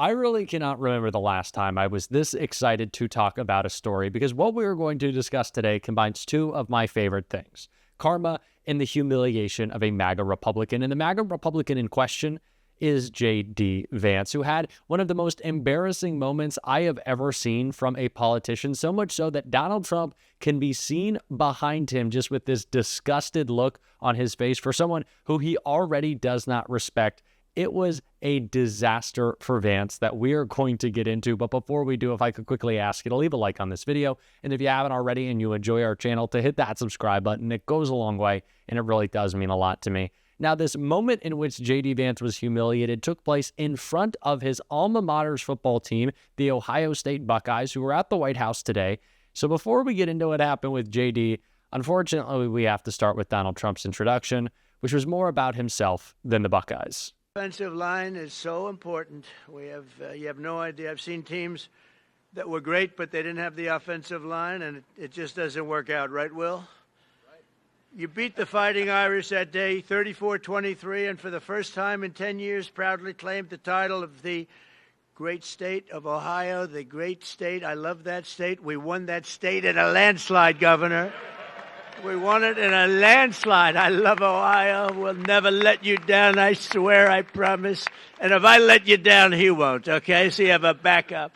I really cannot remember the last time I was this excited to talk about a story, because what we are going to discuss today combines two of my favorite things: karma and the humiliation of a MAGA Republican. And the MAGA Republican in question is JD Vance, who had one of the most embarrassing moments I have ever seen from a politician, so much so that Donald Trump can be seen behind him just with this disgusted look on his face for someone who he already does not respect. It was a disaster for Vance that we are going to get into. But before we do, if I could quickly ask you to leave a like on this video. And if you haven't already and you enjoy our channel, to hit that subscribe button. It goes a long way, and it really does mean a lot to me. Now, this moment in which JD Vance was humiliated took place in front of his alma mater's football team, the Ohio State Buckeyes, who were at the White House today. So before we get into what happened with JD, unfortunately, we have to start with Donald Trump's introduction, which was more about himself than the Buckeyes. Offensive line is so important. You have no idea. I've seen teams that were great, but they didn't have the offensive line, and it just doesn't work out. Right, Will? Right. You beat the Fighting Irish that day, 34-23, and for the first time in 10 years, proudly claimed the title of the great state of Ohio, the great state. I love that state. We won that state in a landslide, Governor. We won it in a landslide. I love Ohio. We'll never let you down, I swear, I promise. And if I let you down, he won't, okay? So you have a backup.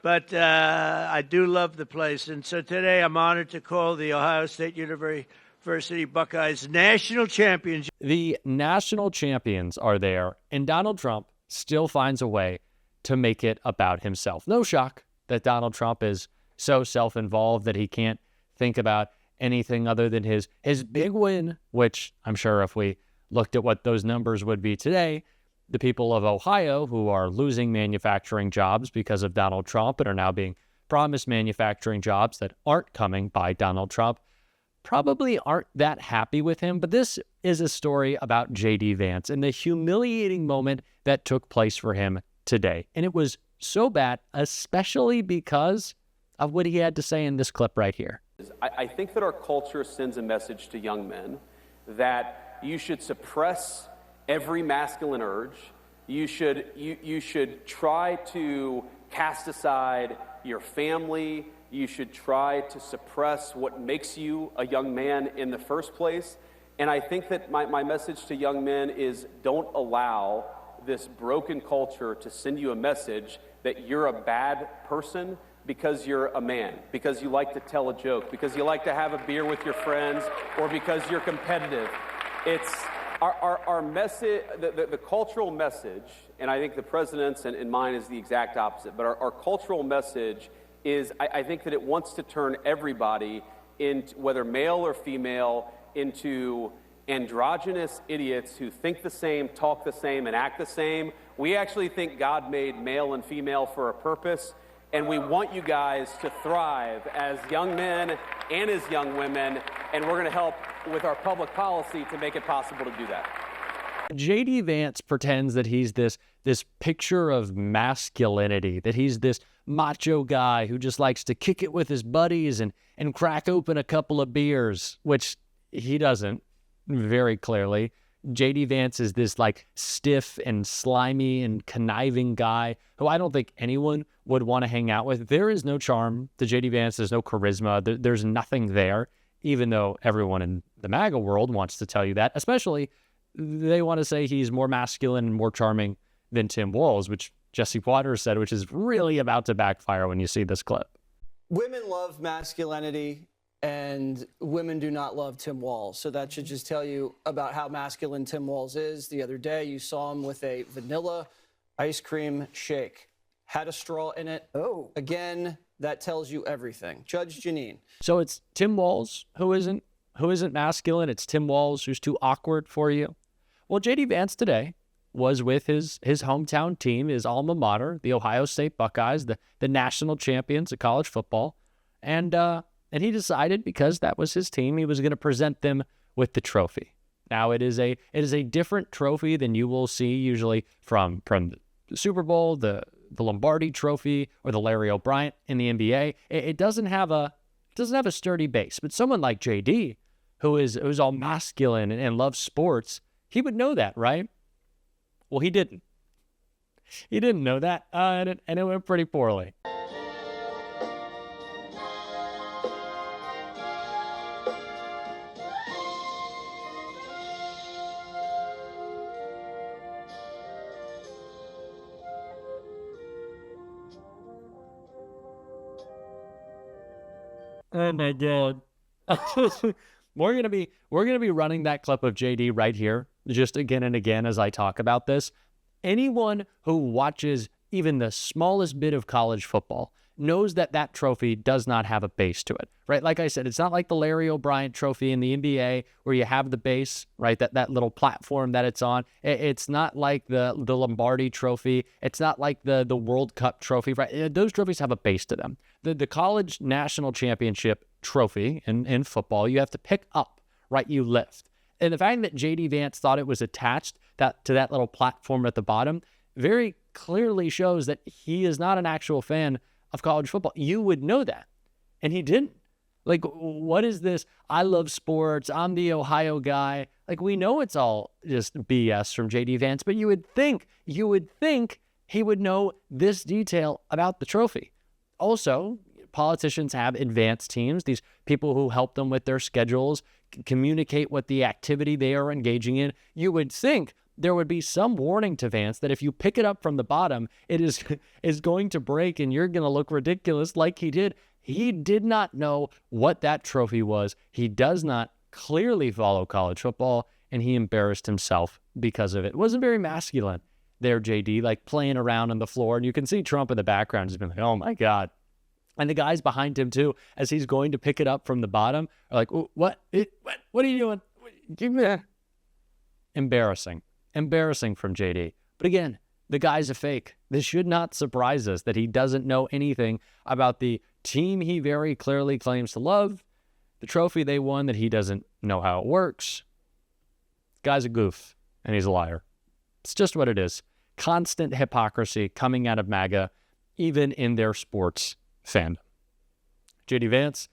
But I do love the place. And so today I'm honored to call the Ohio State University Buckeyes national champions. The national champions are there, and Donald Trump still finds a way to make it about himself. No shock that Donald Trump is so self-involved that he can't think about anything other than his big win, which I'm sure if we looked at what those numbers would be today, the people of Ohio who are losing manufacturing jobs because of Donald Trump and are now being promised manufacturing jobs that aren't coming by Donald Trump probably aren't that happy with him. But this is a story about JD Vance and the humiliating moment that took place for him today. And it was so bad, especially because of what he had to say in this clip right here. I think that our culture sends a message to young men that you should suppress every masculine urge. You should try to cast aside your family. You should try to suppress what makes you a young man in the first place. And I think that my message to young men is don't allow this broken culture to send you a message that you're a bad person because you're a man, because you like to tell a joke, because you like to have a beer with your friends, or because you're competitive. It's our message, the cultural message, and I think the president's and mine is the exact opposite, but our cultural message is, I think that it wants to turn everybody, whether male or female, into androgynous idiots who think the same, talk the same, and act the same. We actually think God made male and female for a purpose. And we want you guys to thrive as young men and as young women, and we're going to help with our public policy to make it possible to do that. JD Vance pretends that he's this picture of masculinity, that he's this macho guy who just likes to kick it with his buddies and crack open a couple of beers, which he doesn't, very clearly. JD Vance is this like stiff and slimy and conniving guy who I don't think anyone would want to hang out with. There is no charm to JD Vance. There's no charisma. There's nothing there, even though everyone in the MAGA world wants to tell you that. Especially, they want to say he's more masculine and more charming than Tim Walz, which Jesse Waters said, which is really about to backfire when you see this clip. Women love masculinity, and women do not love Tim Walz. So that should just tell you about how masculine Tim Walz is. The other day, you saw him with a vanilla ice cream shake. Had a straw in it. Oh. Again, that tells you everything. Judge Janine. So it's Tim Walz who isn't masculine. It's Tim Walz who's too awkward for you. Well, JD Vance today was with his hometown team, his alma mater, the Ohio State Buckeyes, the national champions of college football. And he decided, because that was his team, he was going to present them with the trophy. Now, it is a different trophy than you will see usually from the Super Bowl, the Lombardi Trophy, or the Larry O'Brien in the NBA. It doesn't have a sturdy base. But someone like JD, who's all masculine and loves sports, he would know that, right? Well, he didn't. He didn't know that, and it went pretty poorly. Oh my God. We're gonna be running that clip of JD right here, just again and again as I talk about this. Anyone who watches even the smallest bit of college football knows that that trophy does not have a base to it, right? Like I said, it's not like the Larry O'Brien trophy in the NBA where you have the base, right? That little platform that it's on. It's not like the Lombardi trophy. It's not like the World Cup trophy, right? Those trophies have a base to them. The college national championship trophy in football, you have to pick up, right? You lift. And the fact that JD Vance thought it was attached to that little platform at the bottom very clearly shows that he is not an actual fan of college football. You would know that. And he didn't. Like, what is this? I love sports. I'm the Ohio guy. Like, we know it's all just BS from JD Vance, but you would think he would know this detail about the trophy. Also, politicians have advanced teams, these people who help them with their schedules, communicate what the activity they are engaging in. You would think there would be some warning to Vance that if you pick it up from the bottom, it is going to break and you're going to look ridiculous like he did. He did not know what that trophy was. He does not clearly follow college football, and he embarrassed himself because of it. It wasn't very masculine there, JD, like playing around on the floor. And you can see Trump in the background has been like, oh my God. And the guys behind him too, as he's going to pick it up from the bottom, are like, what are you doing? Give me that. Embarrassing from JD. But again, the guy's a fake. This should not surprise us that he doesn't know anything about the team he very clearly claims to love, the trophy they won that he doesn't know how it works. Guy's a goof, and he's a liar. It's just what it is. Constant hypocrisy coming out of MAGA, even in their sports fandom. JD Vance,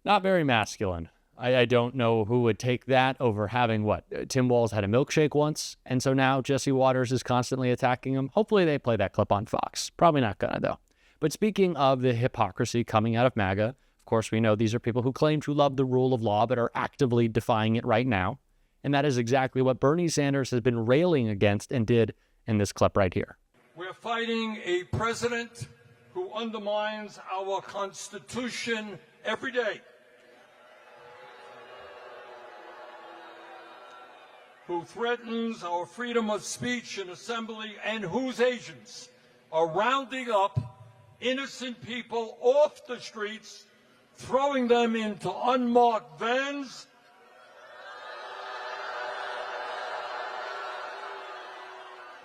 not very masculine. I don't know who would take that over having what? Tim Walz had a milkshake once, and so now Jesse Waters is constantly attacking him. Hopefully they play that clip on Fox. Probably not gonna, though. But speaking of the hypocrisy coming out of MAGA, of course, we know these are people who claim to love the rule of law but are actively defying it right now. And that is exactly what Bernie Sanders has been railing against and did in this clip right here. We're fighting a president who undermines our Constitution every day, who threatens our freedom of speech and assembly, and whose agents are rounding up innocent people off the streets, throwing them into unmarked vans,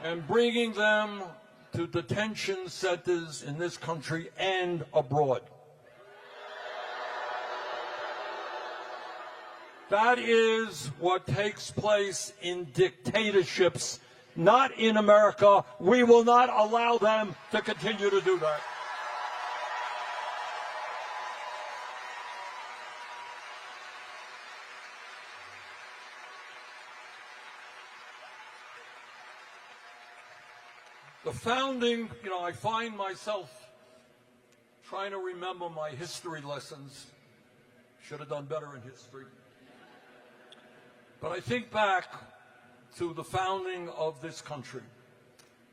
and bringing them to detention centers in this country and abroad. That is what takes place in dictatorships, not in America. We will not allow them to continue to do that. The founding, I find myself trying to remember my history lessons. Should have done better in history. But I think back to the founding of this country.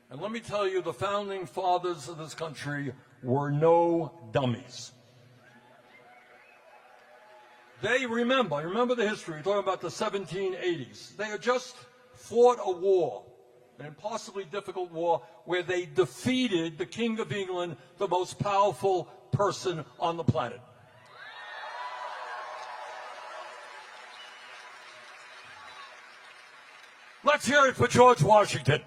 And let me tell you, the founding fathers of this country were no dummies. They remember the history. We're talking about the 1780s. They had just fought a war, an impossibly difficult war, where they defeated the King of England, the most powerful person on the planet. Let's hear it for George Washington.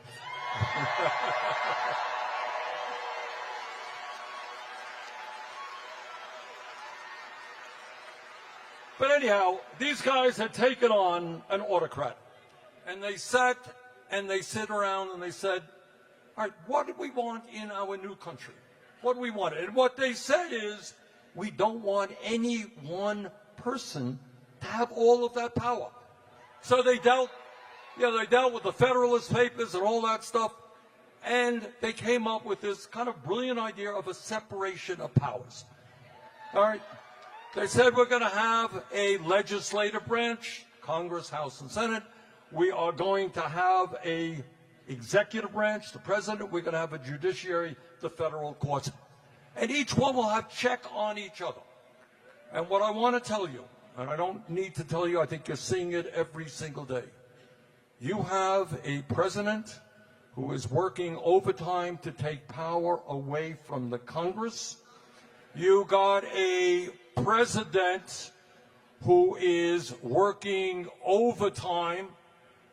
But anyhow, these guys had taken on an autocrat. And they sat and they sit around and they said, all right, what do we want in our new country? What do we want? And what they said is, we don't want any one person to have all of that power. So they dealt with the Federalist Papers and all that stuff. And they came up with this kind of brilliant idea of a separation of powers. All right. They said we're going to have a legislative branch, Congress, House, and Senate. We are going to have a executive branch, the president. We're going to have a judiciary, the federal courts. And each one will have check on each other. And what I want to tell you, and I don't need to tell you, I think you're seeing it every single day. You have a president who is working overtime to take power away from the Congress. You got a president who is working overtime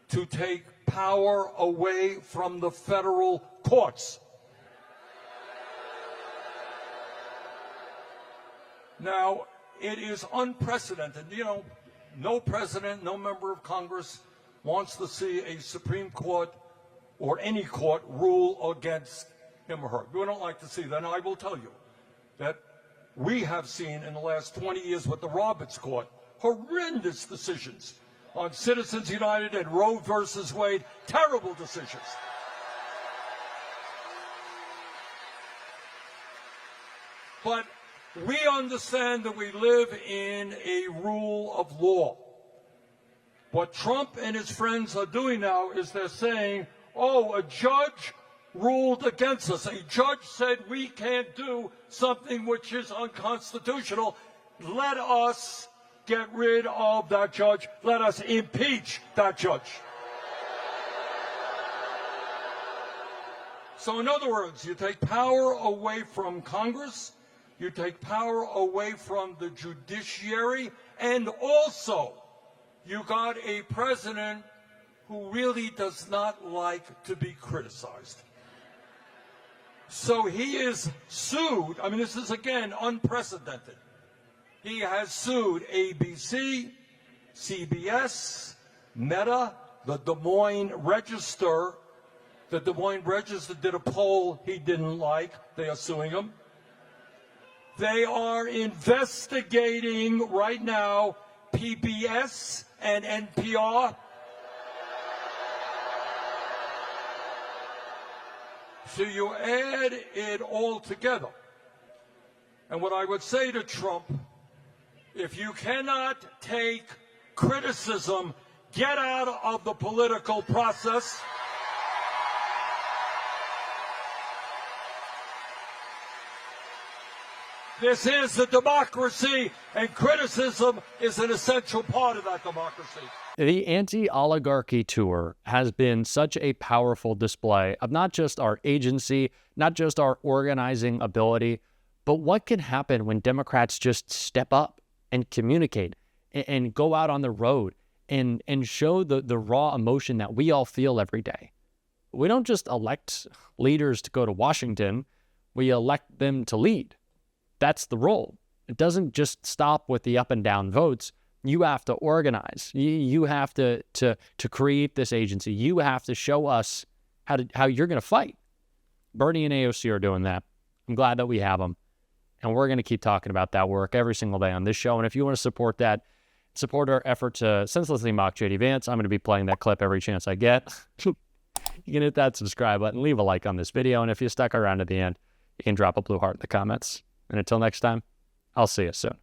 to take power away from the federal courts. Now, it is unprecedented. You know, no president, no member of Congress wants to see a Supreme Court or any court rule against him or her. We don't like to see that. And I will tell you that we have seen in the last 20 years with the Roberts Court horrendous decisions on Citizens United and Roe versus Wade, terrible decisions. But we understand that we live in a rule of law. What Trump and his friends are doing now is they're saying, oh, a judge ruled against us. A judge said we can't do something which is unconstitutional. Let us get rid of that judge. Let us impeach that judge. So in other words, you take power away from Congress, you take power away from the judiciary, and also you got a president who really does not like to be criticized. So he is sued. I mean, this is, again, unprecedented. He has sued ABC, CBS, Meta, the Des Moines Register. The Des Moines Register did a poll he didn't like. They are suing him. They are investigating right now PBS and NPR. So you add it all together. And what I would say to Trump, if you cannot take criticism, get out of the political process. This is a democracy, and criticism is an essential part of that democracy. The anti-oligarchy tour has been such a powerful display of not just our agency, not just our organizing ability, but what can happen when Democrats just step up and communicate and go out on the road and show the raw emotion that we all feel every day. We don't just elect leaders to go to Washington, we elect them to lead. That's the role. It doesn't just stop with the up and down votes. You have to organize. You have to create this agency. You have to show us how you're going to fight. Bernie and AOC are doing that. I'm glad that we have them. And we're going to keep talking about that work every single day on this show. And if you want to support that, support our effort to senselessly mock JD Vance, I'm going to be playing that clip every chance I get. You can hit that subscribe button, leave a like on this video. And if you stuck around to the end, you can drop a blue heart in the comments. And until next time, I'll see you soon.